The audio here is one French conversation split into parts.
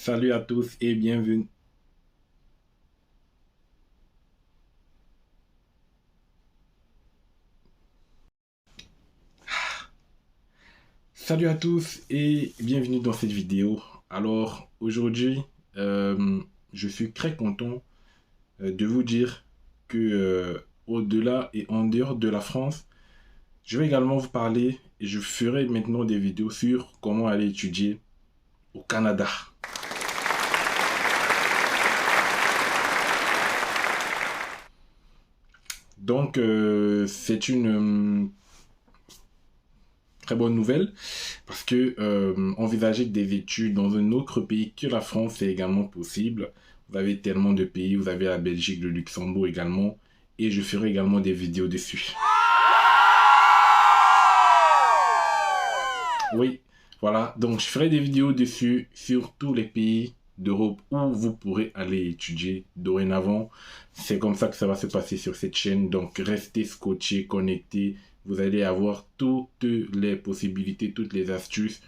Salut à tous et bienvenue. Salut à tous et bienvenue dans cette vidéo. Alors aujourd'hui, je suis très content de vous dire que au-delà et en dehors de la France, je vais également vous parler et je ferai maintenant des vidéos sur comment aller étudier au Canada. Donc c'est une très bonne nouvelle parce que envisager des études dans un autre pays que la France est également possible. Vous avez tellement de pays, vous avez la Belgique, le Luxembourg également, et je ferai également des vidéos dessus. Oui, voilà, donc je ferai des vidéos dessus sur tous les pays d'Europe où vous pourrez aller étudier dorénavant. C'est comme ça que ça va se passer sur cette chaîne, donc restez scotchés, connectés. Vous allez avoir toutes les possibilités, toutes les astuces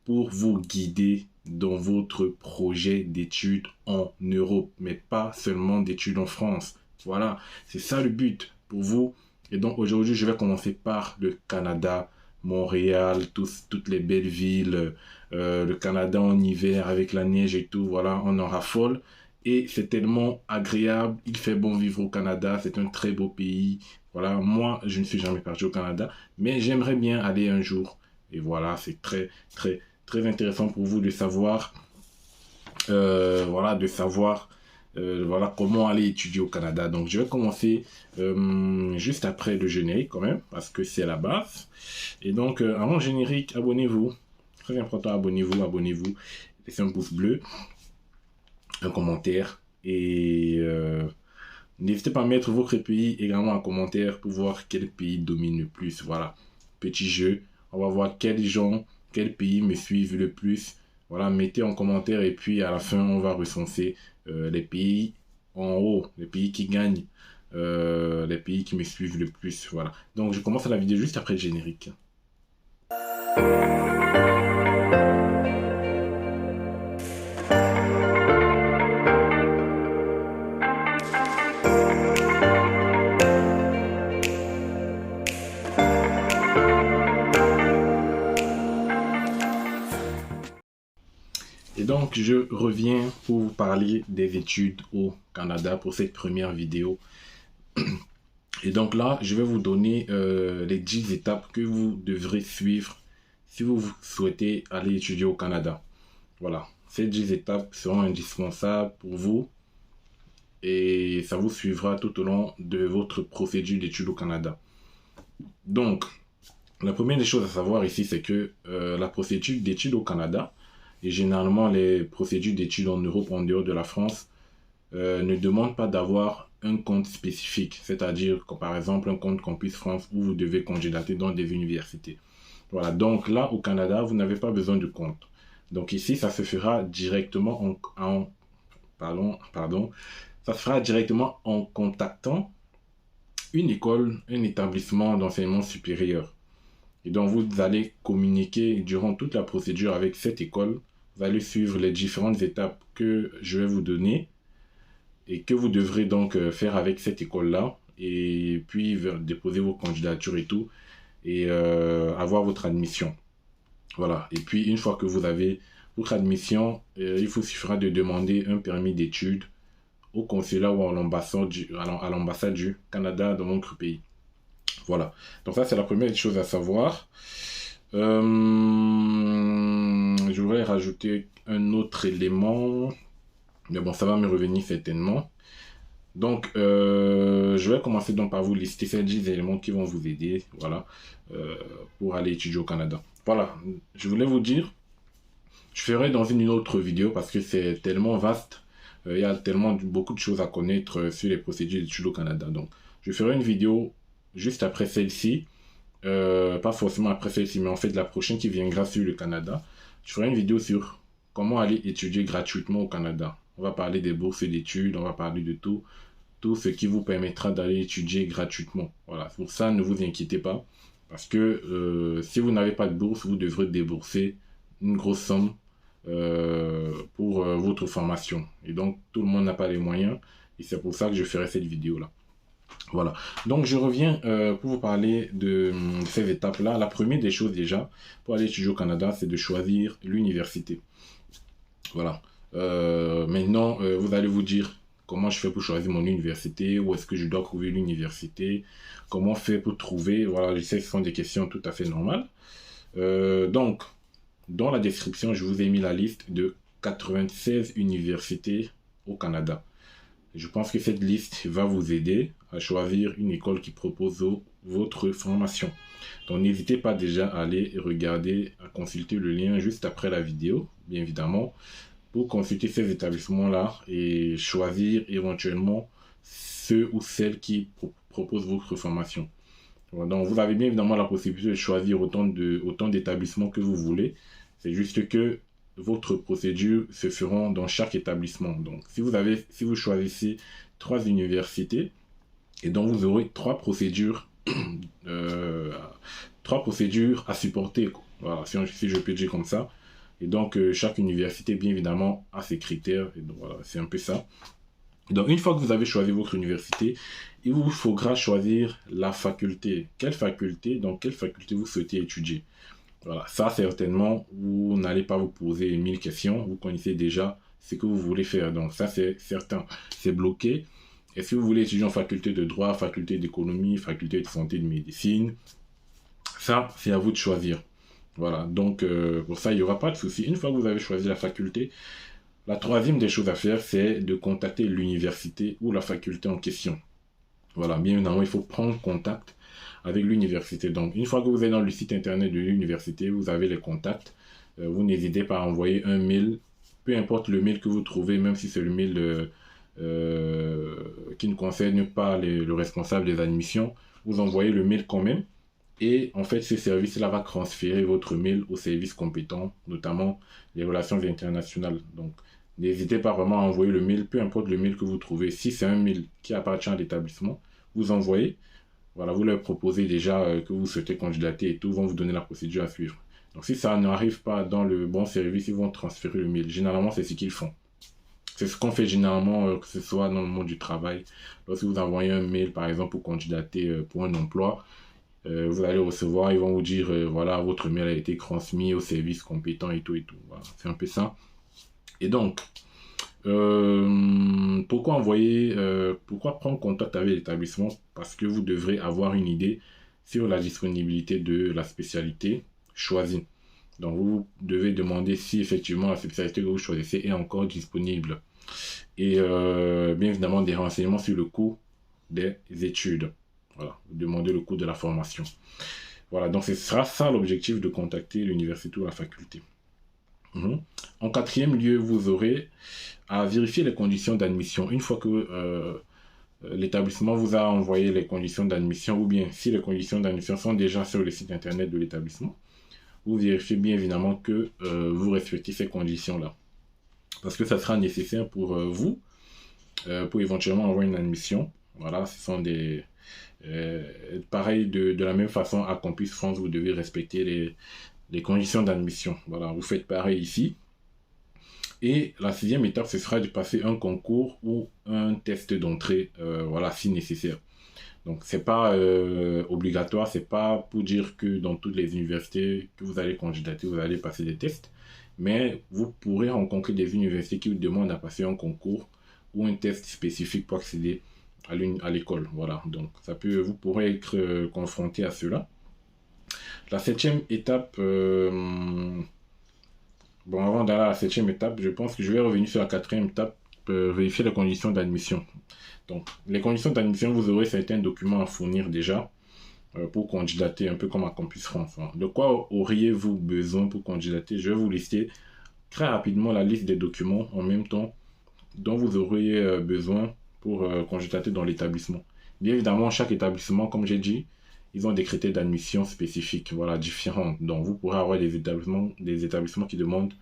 pour vous guider dans votre projet d'études en Europe, mais pas seulement d'études en France. Voilà, c'est ça le but pour vous. Et donc aujourd'hui, je vais commencer par le Canada, Montréal, toutes les belles villes, le Canada en hiver avec la neige et tout, voilà, on en raffole. Et c'est tellement agréable, il fait bon vivre au Canada, c'est un très beau pays. Voilà, moi, je ne suis jamais parti au Canada, mais j'aimerais bien aller un jour. Et voilà, c'est très intéressant pour vous de savoir, voilà, voilà, comment aller étudier au Canada. Donc, je vais commencer juste après le générique quand même, parce que c'est la base. Et donc, avant le générique, abonnez-vous. Très important, abonnez-vous. Laissez un pouce bleu, un commentaire et n'hésitez pas à mettre votre pays également en commentaire pour voir quel pays domine le plus. Voilà, petit jeu. On va voir quels pays me suivent le plus. Voilà, mettez en commentaire et puis à la fin, on va recenser les pays en haut, les pays qui gagnent, les pays qui me suivent le plus. Voilà. Donc, je commence la vidéo juste après le générique. Et donc, je reviens pour vous parler des études au Canada pour cette première vidéo. Et donc là, je vais vous donner les 10 étapes que vous devrez suivre si vous souhaitez aller étudier au Canada. Voilà, ces 10 étapes seront indispensables pour vous et ça vous suivra tout au long de votre procédure d'études au Canada. Donc, la première des choses à savoir ici, c'est que la procédure d'études au Canada, et généralement les procédures d'études en Europe en dehors de la France, ne demandent pas d'avoir un compte spécifique, c'est-à-dire par exemple un compte Campus France où vous devez candidater dans des universités. Voilà, donc là au Canada, vous n'avez pas besoin de compte. Donc ici, ça se fera directement ça se fera directement en contactant une école, un établissement d'enseignement supérieur. Et donc vous allez communiquer durant toute la procédure avec cette école. Vous allez suivre les différentes étapes que je vais vous donner et que vous devrez donc faire avec cette école-là, et puis déposer vos candidatures et tout, et avoir votre admission. Voilà, et puis une fois que vous avez votre admission, il vous suffira de demander un permis d'études au consulat ou à l'ambassade du Canada dans votre pays. Voilà, donc ça c'est la première chose à savoir. Je voudrais rajouter un autre élément, mais bon, ça va me revenir certainement. Donc, je vais commencer donc par vous lister ces 10 éléments qui vont vous aider, voilà, pour aller étudier au Canada. Voilà, je voulais vous dire, je ferai dans une autre vidéo parce que c'est tellement vaste, il y a tellement beaucoup de choses à connaître sur les procédures d'études au Canada. Donc, je ferai une vidéo juste après celle-ci, pas forcément après celle-ci, mais en fait la prochaine qui viendra sur le Canada. Je ferai une vidéo sur comment aller étudier gratuitement au Canada. On va parler des bourses d'études, on va parler de tout ce qui vous permettra d'aller étudier gratuitement. Voilà, pour ça, ne vous inquiétez pas, parce que si vous n'avez pas de bourse, vous devrez débourser une grosse somme pour votre formation. Et donc, tout le monde n'a pas les moyens. Et c'est pour ça que je ferai cette vidéo-là. Voilà. Donc, je reviens pour vous parler de ces étapes-là. La première des choses déjà, pour aller étudier au Canada, c'est de choisir l'université. Voilà. Maintenant, vous allez vous dire comment je fais pour choisir mon université, où est-ce que je dois trouver l'université, comment faire pour trouver. Voilà, je sais que ce sont des questions tout à fait normales. Donc, dans la description, je vous ai mis la liste de 96 universités au Canada. Je pense que cette liste va vous aider à choisir une école qui propose votre formation. Donc n'hésitez pas déjà à aller regarder, à consulter le lien juste après la vidéo, bien évidemment, pour consulter ces établissements-là et choisir éventuellement ceux ou celles qui proposent votre formation. Donc vous avez bien évidemment la possibilité de choisir autant d'établissements que vous voulez. C'est juste que votre procédure se feront dans chaque établissement. Donc, si vous choisissez 3 universités, et donc vous aurez 3 procédures, 3 procédures à supporter. Voilà, si je peux dire comme ça. Et donc, chaque université, bien évidemment, a ses critères. Et donc, voilà, c'est un peu ça. Donc, une fois que vous avez choisi votre université, il vous faudra choisir la faculté. Quelle faculté, dans quelle faculté vous souhaitez étudier. Voilà, ça certainement, vous n'allez pas vous poser 1000 questions, vous connaissez déjà ce que vous voulez faire, donc ça c'est certain, c'est bloqué. Est-ce que vous voulez étudier en faculté de droit, faculté d'économie, faculté de santé, de médecine? Ça, c'est à vous de choisir. Voilà, donc pour ça, il n'y aura pas de souci. Une fois que vous avez choisi la faculté, la troisième des choses à faire, c'est de contacter l'université ou la faculté en question. Voilà, bien évidemment, il faut prendre contact avec l'université. Donc, une fois que vous êtes dans le site internet de l'université, vous avez les contacts. Vous n'hésitez pas à envoyer un mail, peu importe le mail que vous trouvez, même si c'est le mail qui ne concerne pas le responsable des admissions, vous envoyez le mail quand même. Et en fait, ce service-là va transférer votre mail aux services compétents, notamment les relations internationales. Donc, n'hésitez pas vraiment à envoyer le mail, peu importe le mail que vous trouvez. Si c'est un mail qui appartient à l'établissement, vous envoyez. Voilà, vous leur proposez déjà que vous souhaitez candidater et tout, ils vont vous donner la procédure à suivre. Donc si ça n'arrive pas dans le bon service, ils vont transférer le mail. Généralement, c'est ce qu'ils font. C'est ce qu'on fait généralement, que ce soit dans le monde du travail. Lorsque vous envoyez un mail, par exemple, pour candidater pour un emploi, vous allez recevoir, ils vont vous dire, voilà, votre mail a été transmis au service compétent et tout et tout. Voilà, c'est un peu ça. Et donc, pourquoi prendre contact avec l'établissement? Parce que vous devrez avoir une idée sur la disponibilité de la spécialité choisie. Donc vous devez demander si effectivement la spécialité que vous choisissez est encore disponible. Et bien évidemment des renseignements sur le coût des études. Voilà, vous demandez le coût de la formation. Voilà, donc ce sera ça l'objectif de contacter l'université ou la faculté. En quatrième lieu, vous aurez à vérifier les conditions d'admission. Une fois que l'établissement vous a envoyé les conditions d'admission, ou bien si les conditions d'admission sont déjà sur le site internet de l'établissement, vous vérifiez bien évidemment que vous respectez ces conditions-là. Parce que ça sera nécessaire pour vous, pour éventuellement avoir une admission. Voilà, ce sont des... pareil, de la même façon, à Campus France, vous devez respecter les conditions d'admission. Voilà, vous faites pareil ici. Et la 6e étape, ce sera de passer un concours ou un test d'entrée, voilà, si nécessaire. Donc, c'est pas obligatoire, c'est pas pour dire que dans toutes les universités que vous allez candidater, vous allez passer des tests. Mais vous pourrez rencontrer des universités qui vous demandent à passer un concours ou un test spécifique pour accéder à l'école. Voilà, donc vous pourrez être confronté à cela. La 7e étape... Bon, avant d'aller à la 7e étape, je pense que je vais revenir sur la 4e étape, vérifier les conditions d'admission. Donc, les conditions d'admission, vous aurez certains documents à fournir déjà pour candidater, un peu comme à Campus France. De quoi auriez-vous besoin pour candidater? Je vais vous lister très rapidement la liste des documents en même temps dont vous auriez besoin pour candidater dans l'établissement. Bien évidemment, chaque établissement, comme j'ai dit, ils ont des critères d'admission spécifiques, voilà, différents. Donc, vous pourrez avoir des établissements qui demandent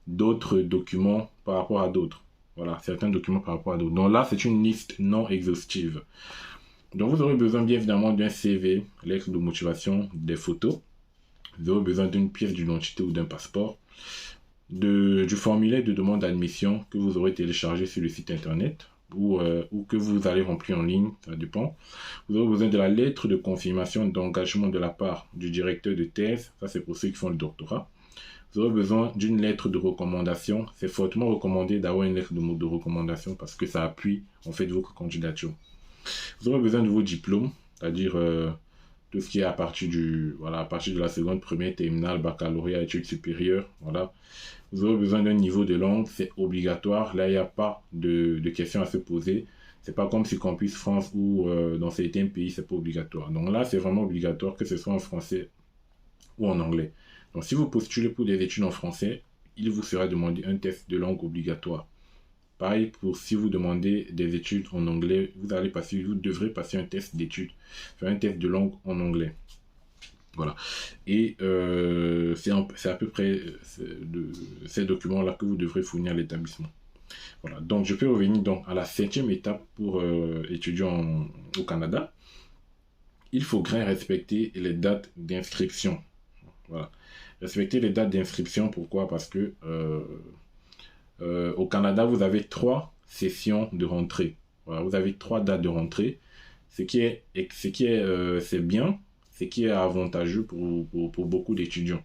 d'autres documents par rapport à d'autres. Voilà, certains documents par rapport à d'autres. Donc là, c'est une liste non exhaustive. Donc, vous aurez besoin, bien évidemment, d'un CV, lettre de motivation, des photos. Vous aurez besoin d'une pièce d'identité ou d'un passeport. du formulaire de demande d'admission que vous aurez téléchargé sur le site internet ou que vous allez remplir en ligne, ça dépend. Vous aurez besoin de la lettre de confirmation d'engagement de la part du directeur de thèse, ça c'est pour ceux qui font le doctorat. Vous aurez besoin d'une lettre de recommandation. C'est fortement recommandé d'avoir une lettre de recommandation parce que ça appuie en fait votre candidature. Vous aurez besoin de vos diplômes, c'est-à-dire tout ce qui est à partir à partir de la seconde, première, terminale, baccalauréat, études supérieures, voilà. Vous aurez besoin d'un niveau de langue, c'est obligatoire. Là, il n'y a pas de questions à se poser. C'est pas comme sur Campus France ou dans certains pays, c'est pas obligatoire. Donc là, c'est vraiment obligatoire que ce soit en français ou en anglais. Donc si vous postulez pour des études en français, il vous sera demandé un test de langue obligatoire. Pareil pour si vous demandez des études en anglais, vous devrez passer un test d'études, faire un test de langue en anglais. Voilà. Et c'est à peu près ces documents-là que vous devrez fournir à l'établissement. Voilà. Donc je peux revenir donc à la 7e étape pour étudiants au Canada. Il faudrait respecter les dates d'inscription. Voilà. Respecter les dates d'inscription, pourquoi? Parce que au Canada, vous avez 3 sessions de rentrée. Voilà, vous avez 3 dates de rentrée. C'est bien, ce qui est avantageux pour beaucoup d'étudiants.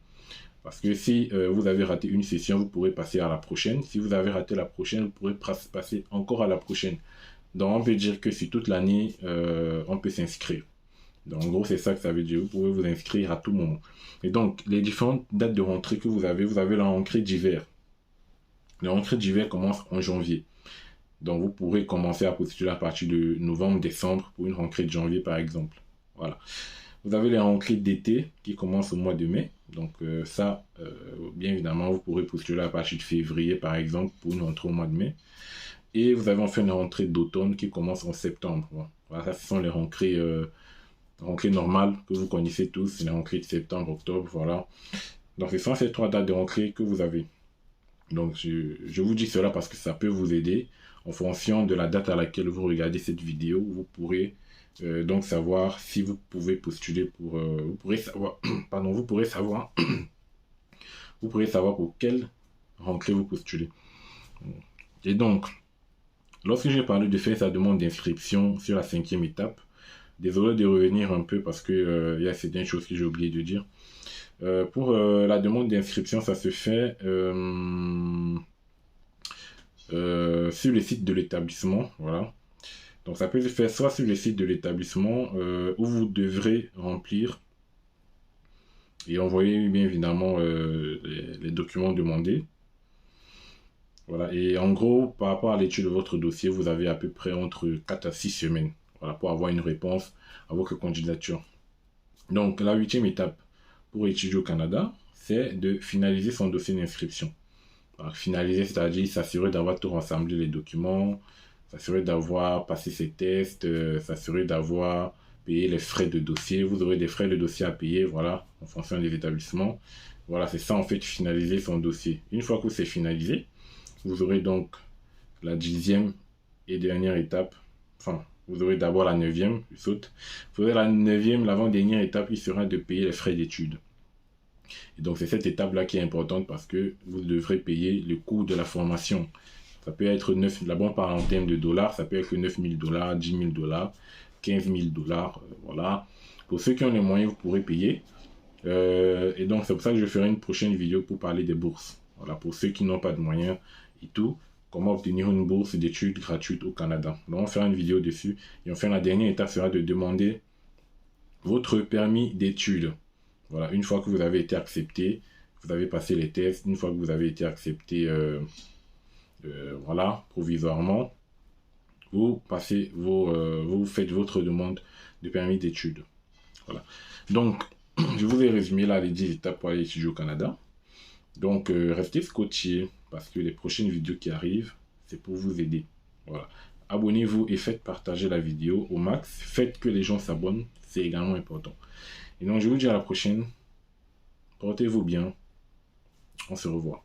Parce que si vous avez raté une session, vous pourrez passer à la prochaine. Si vous avez raté la prochaine, vous pourrez passer encore à la prochaine. Donc, on peut dire que sur toute l'année, on peut s'inscrire. Donc, en gros, c'est ça que ça veut dire. Vous pouvez vous inscrire à tout moment. Et donc, les différentes dates de rentrée que vous avez la rentrée d'hiver. La rentrée d'hiver commence en janvier. Donc, vous pourrez commencer à postuler à partir de novembre, décembre pour une rentrée de janvier, par exemple. Voilà. Vous avez les rentrées d'été qui commencent au mois de mai. Donc, bien évidemment, vous pourrez postuler à partir de février, par exemple, pour une rentrée au mois de mai. Et vous avez enfin une rentrée d'automne qui commence en septembre. Voilà, ça, ce sont les rentrées normales que vous connaissez tous. Les rentrées de septembre, octobre, voilà. Donc, ce sont ces 3 dates de rentrée que vous avez. Donc, je vous dis cela parce que ça peut vous aider. En fonction de la date à laquelle vous regardez cette vidéo, vous pourrez donc savoir si vous pouvez postuler pour... vous pourrez savoir pour quelle rentrée vous postulez. Et donc, lorsque j'ai parlé de faire sa demande d'inscription sur la 5e étape, désolé de revenir un peu parce que il y a certaines choses que j'ai oublié de dire. Pour la demande d'inscription, ça se fait sur le site de l'établissement, voilà. Donc ça peut se faire soit sur le site de l'établissement où vous devrez remplir et envoyer bien évidemment les documents demandés. Voilà. Et en gros, par rapport à l'étude de votre dossier, vous avez à peu près entre 4 à 6 semaines, voilà, pour avoir une réponse à votre candidature. Donc la 8e étape pour étudier au Canada, c'est de finaliser son dossier d'inscription. Finaliser, c'est-à-dire s'assurer d'avoir tout rassemblé les documents, s'assurer d'avoir passé ses tests, s'assurer d'avoir payé les frais de dossier. Vous aurez des frais de dossier à payer, voilà, en fonction des établissements. Voilà, c'est ça en fait, finaliser son dossier. Une fois que c'est finalisé, vous aurez donc la 10e et dernière étape. Enfin, vous aurez d'abord la 9e, je saute. Vous aurez la 9e, l'avant-dernière étape, il sera de payer les frais d'études. Et donc, c'est cette étape-là qui est importante parce que vous devrez payer le coût de la formation. Ça peut être là bon, par en termes de dollars, ça peut être 9 000 $, 10 000 $, 15 000 $, voilà. Pour ceux qui ont les moyens, vous pourrez payer. Et donc, c'est pour ça que je ferai une prochaine vidéo pour parler des bourses. Voilà, pour ceux qui n'ont pas de moyens et tout, comment obtenir une bourse d'études gratuite au Canada. Donc, on fera une vidéo dessus. Et enfin, la dernière étape sera de demander votre permis d'études. Voilà, une fois que vous avez été accepté, vous avez passé les tests, une fois que vous avez été accepté, voilà, provisoirement, vous faites votre demande de permis d'études. Voilà. Donc, je vous ai résumé là les 10 étapes pour aller étudier au Canada. Donc, restez scotchés parce que les prochaines vidéos qui arrivent, c'est pour vous aider. Voilà. Abonnez-vous et faites partager la vidéo au max. Faites que les gens s'abonnent, c'est également important. Et donc, je vous dis à la prochaine. Portez-vous bien. On se revoit.